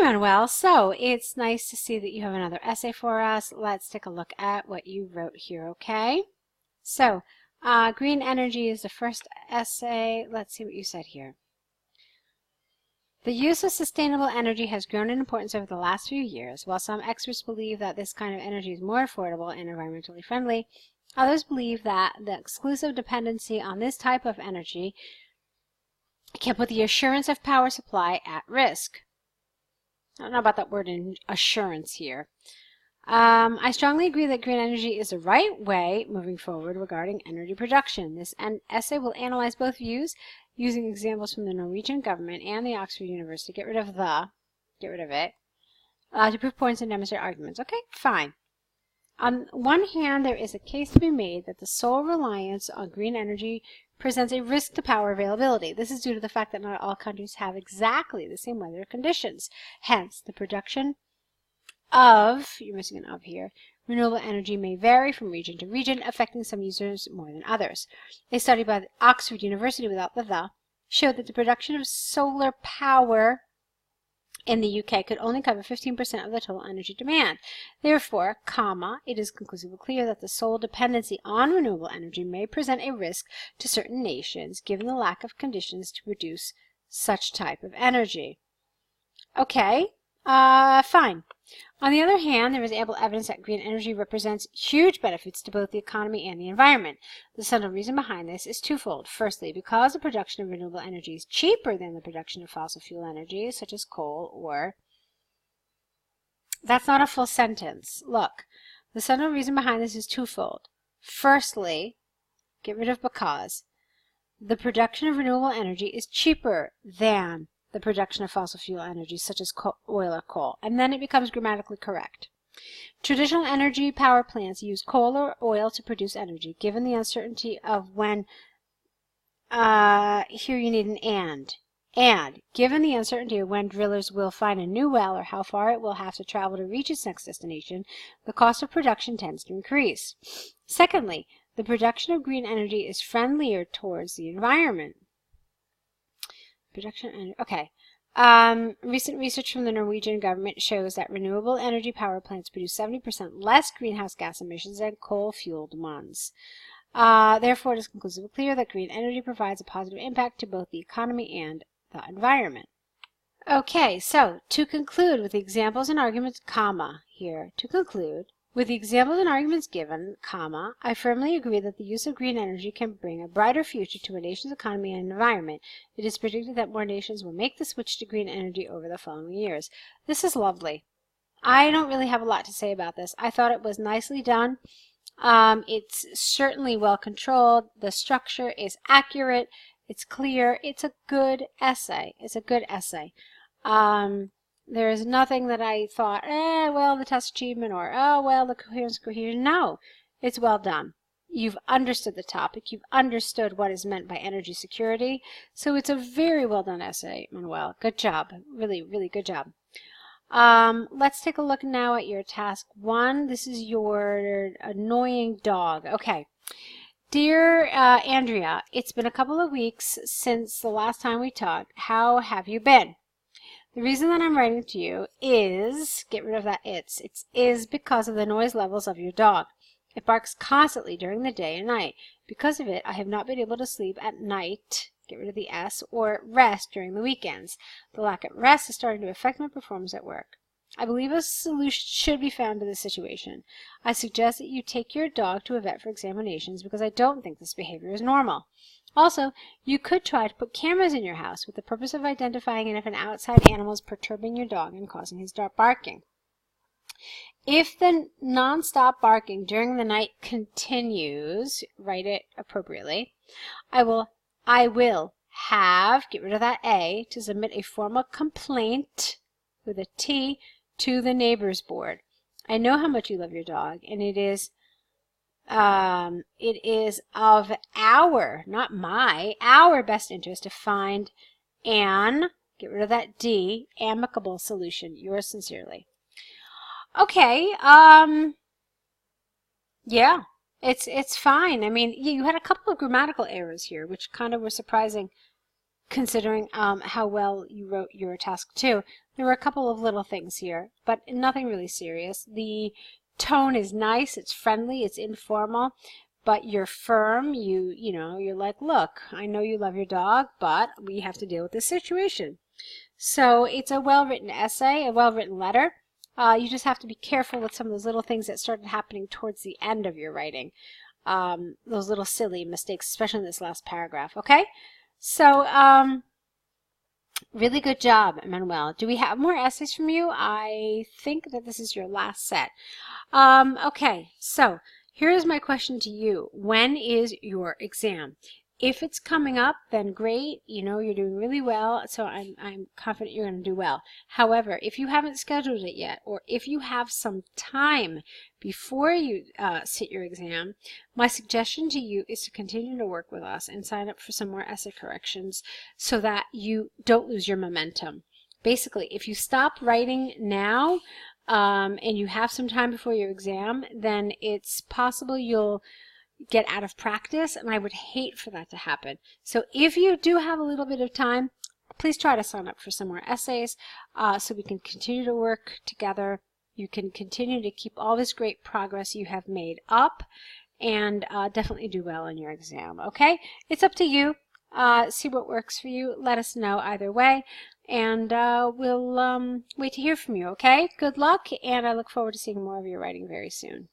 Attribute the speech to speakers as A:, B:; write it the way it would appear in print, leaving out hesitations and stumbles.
A: Manuel. So it's nice to see that you have another essay for us. Let's take a look at what you wrote here, okay? So green energy is the first essay. Let's see what you said here. The use of sustainable energy has grown in importance over the last few years. While some experts believe that this kind of energy is more affordable and environmentally friendly, others believe that the exclusive dependency on this type of energy can put the assurance of power supply at risk. I don't know about that word in assurance here. I strongly agree that green energy is the right way moving forward regarding energy production. This essay will analyze both views using examples from the Norwegian government and the Oxford University. Get rid of it, to prove points and demonstrate arguments. Okay, fine. On one hand, there is a case to be made that the sole reliance on green energy presents a risk to power availability. This is due to the fact that not all countries have exactly the same weather conditions. Hence, the production of, you're missing an of here, renewable energy may vary from region to region, affecting some users more than others. A study by the Oxford University, without the showed that the production of solar power in the UK could only cover 15% of the total energy demand. Therefore, it is conclusively clear that the sole dependency on renewable energy may present a risk to certain nations, given the lack of conditions to produce such type of energy. Okay, fine. On the other hand, there is ample evidence that green energy represents huge benefits to both the economy and the environment. The central reason behind this is twofold. Firstly, because the production of renewable energy is cheaper than the production of fossil fuel energy, such as coal or... That's not a full sentence. Look, the central reason behind this is twofold. Firstly, get rid of because. The production of renewable energy is cheaper than the production of fossil fuel energy, such as oil or coal, and then it becomes grammatically correct. Traditional energy power plants use coal or oil to produce energy. Given the uncertainty of when, here you need an and, given the uncertainty of when drillers will find a new well or how far it will have to travel to reach its next destination, the cost of production tends to increase. Secondly, the production of green energy is friendlier towards the environment. Recent research from the Norwegian government shows that renewable energy power plants produce 70% less greenhouse gas emissions than coal-fueled ones. Therefore, it is conclusively clear that green energy provides a positive impact to both the economy and the environment. Okay, so to conclude with the examples and arguments, with the examples and arguments given, I firmly agree that the use of green energy can bring a brighter future to a nation's economy and environment. It is predicted that more nations will make the switch to green energy over the following years. This is lovely. I don't really have a lot to say about this. I thought it was nicely done. It's certainly well controlled. The structure is accurate. It's clear. It's a good essay. There is nothing that I thought, well, the test achievement, or, oh, well, the coherence. No, it's well done. You've understood the topic. You've understood what is meant by energy security. So it's a very well done essay, Manuel. Good job. Really, really good job. Let's take a look now at your task 1. This is your annoying dog. Okay. Dear Andrea, it's been a couple of weeks since the last time we talked. How have you been? The reason that I'm writing to you is, get rid of that is because of the noise levels of your dog. It barks constantly during the day and night. Because of it, I have not been able to sleep at night, get rid of the S, or rest during the weekends. The lack of rest is starting to affect my performance at work. I believe a solution should be found to this situation. I suggest that you take your dog to a vet for examinations because I don't think this behavior is normal. Also, you could try to put cameras in your house with the purpose of identifying if an outside animal is perturbing your dog and causing his dog barking. If the non-stop barking during the night continues, write it appropriately, I will have, get rid of that A, to submit a formal complaint with a T to the neighbors board. I know how much you love your dog, and it is of our best interest to find an, get rid of that D, amicable solution. Yours sincerely. Okay, yeah, it's fine. I mean, you had a couple of grammatical errors here, which kind of were surprising considering how well you wrote your task 2. There were a couple of little things here, but nothing really serious. The tone is nice, it's friendly, it's informal, but you're firm. You're like, look, I know you love your dog, but we have to deal with this situation. So it's a well-written essay, a well-written letter. You just have to be careful with some of those little things that started happening towards the end of your writing. Those little silly mistakes, especially in this last paragraph, okay? So, really good job, Manuel. Do we have more essays from you? I think that this is your last set. Okay, so here's my question to you. When is your exam? If it's coming up, then great. You're doing really well, so I'm confident you're going to do well. However, if you haven't scheduled it yet, or if you have some time before you sit your exam, my suggestion to you is to continue to work with us and sign up for some more essay corrections so that you don't lose your momentum. Basically, if you stop writing now and you have some time before your exam, then it's possible you'll get out of practice, and I would hate for that to happen. So if you do have a little bit of time, please try to sign up for some more essays so we can continue to work together. You can continue to keep all this great progress you have made up, and definitely do well in your exam, okay? It's up to you. See what works for you. Let us know either way, and we'll wait to hear from you, okay? Good luck, and I look forward to seeing more of your writing very soon.